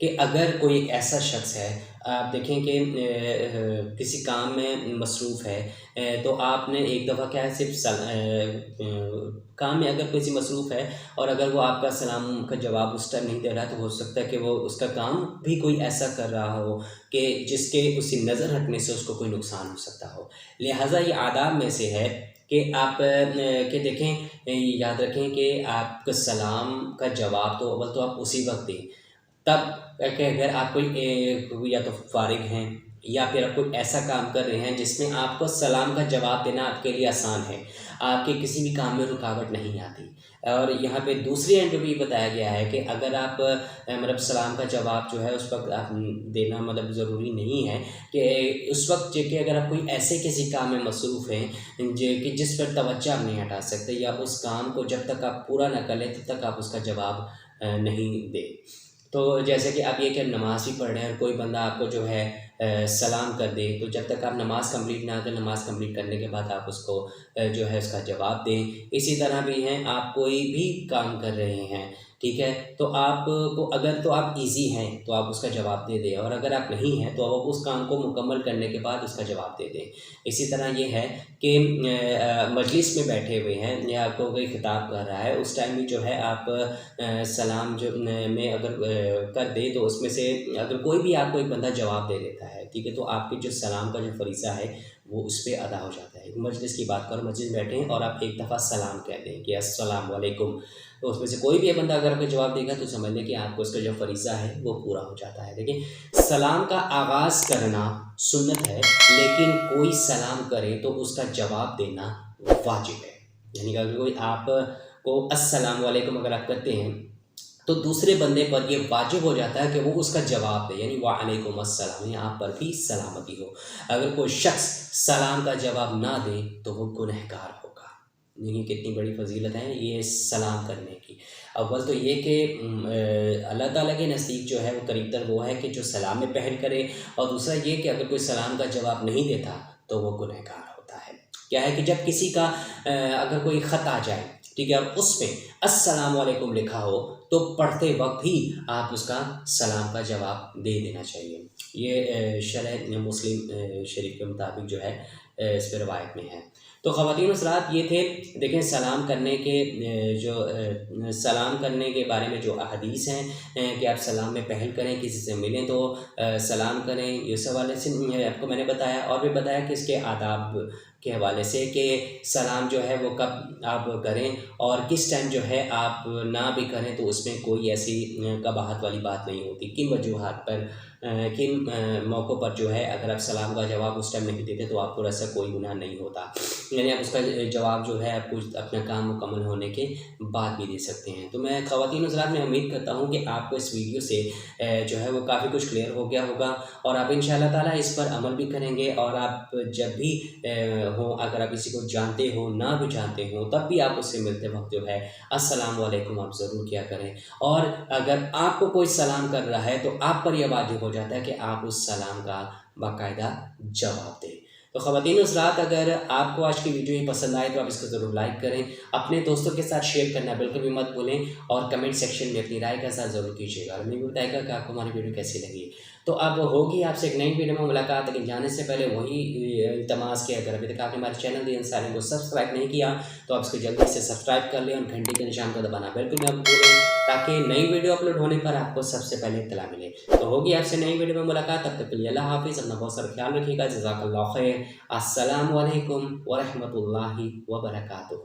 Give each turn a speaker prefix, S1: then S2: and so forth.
S1: کہ اگر کوئی ایسا شخص ہے، آپ دیکھیں کہ کسی کام میں مصروف ہے، تو آپ نے ایک دفعہ کیا ہے صرف کام میں اگر کسی مصروف ہے اور اگر وہ آپ کا سلام کا جواب اس ٹائم نہیں دے رہا، تو ہو سکتا ہے کہ وہ اس کا کام بھی کوئی ایسا کر رہا ہو کہ جس کے اسی نظر ہٹنے سے اس کو کوئی نقصان ہو سکتا ہو۔ لہٰذا یہ آداب میں سے ہے کہ آپ کہ دیکھیں، یاد رکھیں کہ آپ کا سلام کا جواب تو اول تو آپ اسی وقت دیں، تب کہ اگر آپ کوئی یا تو فارغ ہیں یا پھر آپ کوئی ایسا کام کر رہے ہیں جس میں آپ کو سلام کا جواب دینا آپ کے لیے آسان ہے، آپ کے کسی بھی کام میں رکاوٹ نہیں آتی۔ اور یہاں پہ دوسری اینڈ پہ بھی بتایا گیا ہے کہ اگر آپ مطلب سلام کا جواب جو ہے اس وقت آپ دینا مطلب ضروری نہیں ہے، کہ اس وقت کہ اگر آپ کوئی ایسے کسی کام میں مصروف ہیں کہ جس پر توجہ آپ نہیں ہٹا سکتے، یا اس کام کو جب تک آپ پورا نہ کر لیں تب تک آپ اس کا جواب نہیں دیں۔ تو جیسے کہ آپ یہ کہ نماز بھی پڑھ رہے ہیں اور کوئی بندہ آپ کو جو ہے سلام کر دے، تو جب تک آپ نماز کمپلیٹ نہ کریں، نماز کمپلیٹ کرنے کے بعد آپ اس کو جو ہے اس کا جواب دیں۔ اسی طرح بھی ہیں، آپ کوئی بھی کام کر رہے ہیں، ٹھیک ہے، تو آپ کو اگر تو آپ ایزی ہیں تو آپ اس کا جواب دے دیں، اور اگر آپ نہیں ہیں تو آپ اس کام کو مکمل کرنے کے بعد اس کا جواب دے دیں۔ اسی طرح یہ ہے کہ مجلس میں بیٹھے ہوئے ہیں یا آپ کو کوئی خطاب کر رہا ہے، اس ٹائم بھی جو ہے آپ سلام جو میں اگر کر دیں تو اس میں سے اگر کوئی بھی آپ کو ایک بندہ جواب دے دیتا ہے، ٹھیک ہے، تو آپ کے جو سلام کا جو فریضہ ہے وہ اس پہ ادا ہو جاتا ہے۔ مجلس کی بات کرو، مجلس میں بیٹھیں اور آپ ایک دفعہ سلام کہہ دیں کہ السلام علیکم، تو اس میں سے کوئی بھی بندہ اگر آپ کو جواب دے گا تو سمجھ لیں کہ آپ کو اس کا جو فریضہ ہے وہ پورا ہو جاتا ہے۔ دیکھیں، سلام کا آغاز کرنا سنت ہے، لیکن کوئی سلام کرے تو اس کا جواب دینا واجب ہے۔ یعنی کہ اگر کوئی آپ کو السلام علیکم اگر آپ کرتے ہیں تو دوسرے بندے پر یہ واجب ہو جاتا ہے کہ وہ اس کا جواب دے، یعنی وعلیکم السلام، یعنی آپ پر بھی سلامتی ہو۔ اگر کوئی شخص سلام کا جواب نہ دے تو وہ گنہگار ہوگا۔ دیکھیں کتنی بڑی فضیلت ہے یہ سلام کرنے کی۔ اول تو یہ کہ اللہ تعالیٰ کے نزدیک جو ہے وہ قریب تر وہ ہے کہ جو سلام میں پہل کرے، اور دوسرا یہ کہ اگر کوئی سلام کا جواب نہیں دیتا تو وہ گنہگار ہوتا ہے۔ کیا ہے کہ جب کسی کا اگر کوئی خط آ جائے، ٹھیک ہے، اور اس پہ السلام علیکم لکھا ہو تو پڑھتے وقت ہی آپ اس کا سلام کا جواب دے دینا چاہیے۔ یہ شرح مسلم شریف کے مطابق جو ہے اس پہ روایت میں ہے۔ تو خواتین و حضرات یہ تھے، دیکھیں سلام کرنے کے سلام کرنے کے بارے میں جو احادیث ہیں کہ آپ سلام میں پہل کریں، کسی سے ملیں تو سلام کریں، اس حوالے سے آپ کو میں نے بتایا، اور بھی بتایا کہ اس کے آداب کے حوالے سے کہ سلام جو ہے وہ کب آپ کریں اور کس ٹائم جو ہے آپ نہ بھی کریں تو اس میں کوئی ایسی قباحت والی بات نہیں ہوتی۔ کن وجوہات پر، کن موقعوں پر جو ہے اگر آپ سلام کا جواب اس ٹائم نہیں دیتے تو آپ کو ایسا کوئی گناہ نہیں ہوتا، یعنی آپ اس کا جواب جو ہے آپ کچھ اپنا کام مکمل ہونے کے بعد بھی دے سکتے ہیں۔ تو میں خواتین حضرات میں امید کرتا ہوں کہ آپ کو اس ویڈیو سے جو ہے وہ کافی کچھ کلیئر ہو گیا ہوگا، اور آپ انشاءاللہ تعالیٰ اس پر عمل بھی کریں گے، اور آپ جب بھی ہوں، اگر آپ کسی کو جانتے ہو نہ بھی جانتے ہوں تب بھی آپ اس سے ملتے وقت جو ہے السلام علیکم آپ ضرور کیا کریں، اور اگر آپ کو کوئی سلام کر رہا ہے تو آپ پر یہ واجب ہو جاتا ہے کہ آپ اس سلام کا باقاعدہ جواب دیں۔ تو خواتین حضرات، اگر آپ کو آج کی ویڈیو ہی پسند آئے تو آپ اس کو ضرور لائک کریں، اپنے دوستوں کے ساتھ شیئر کرنا بالکل بھی مت بھولیں، اور کمنٹ سیکشن میں اپنی رائے کا ساتھ ضرور کیجیے گا، اور ہمیں بھی بتائے گا کہ آپ کو ہماری ویڈیو کیسی لگی۔ تو اب ہوگی آپ سے ایک نئی ویڈیو میں ملاقات، لیکن جانے سے پہلے وہی التماس کہ اگر ابھی تک آپ نے ہمارے چینل دی انصاری کو سبسکرائب نہیں کیا تو آپ اس کو جلدی سے سبسکرائب کر لیں، اور گھنٹی کے نشان کو دبانا بالکل بھی مت بھولیں، تاکہ نئی ویڈیو اپلوڈ ہونے پر آپ کو سب سے پہلے اطلاع ملے۔ تو ہوگی آپ سے نئی ویڈیو میں ملاقات، تب تک کے لیے اللہ حافظ، اپنا بہت سارا خیال رکھیے گا، جزاک اللہ خیر، السلام علیکم ورحمۃ اللہ وبرکاتہ۔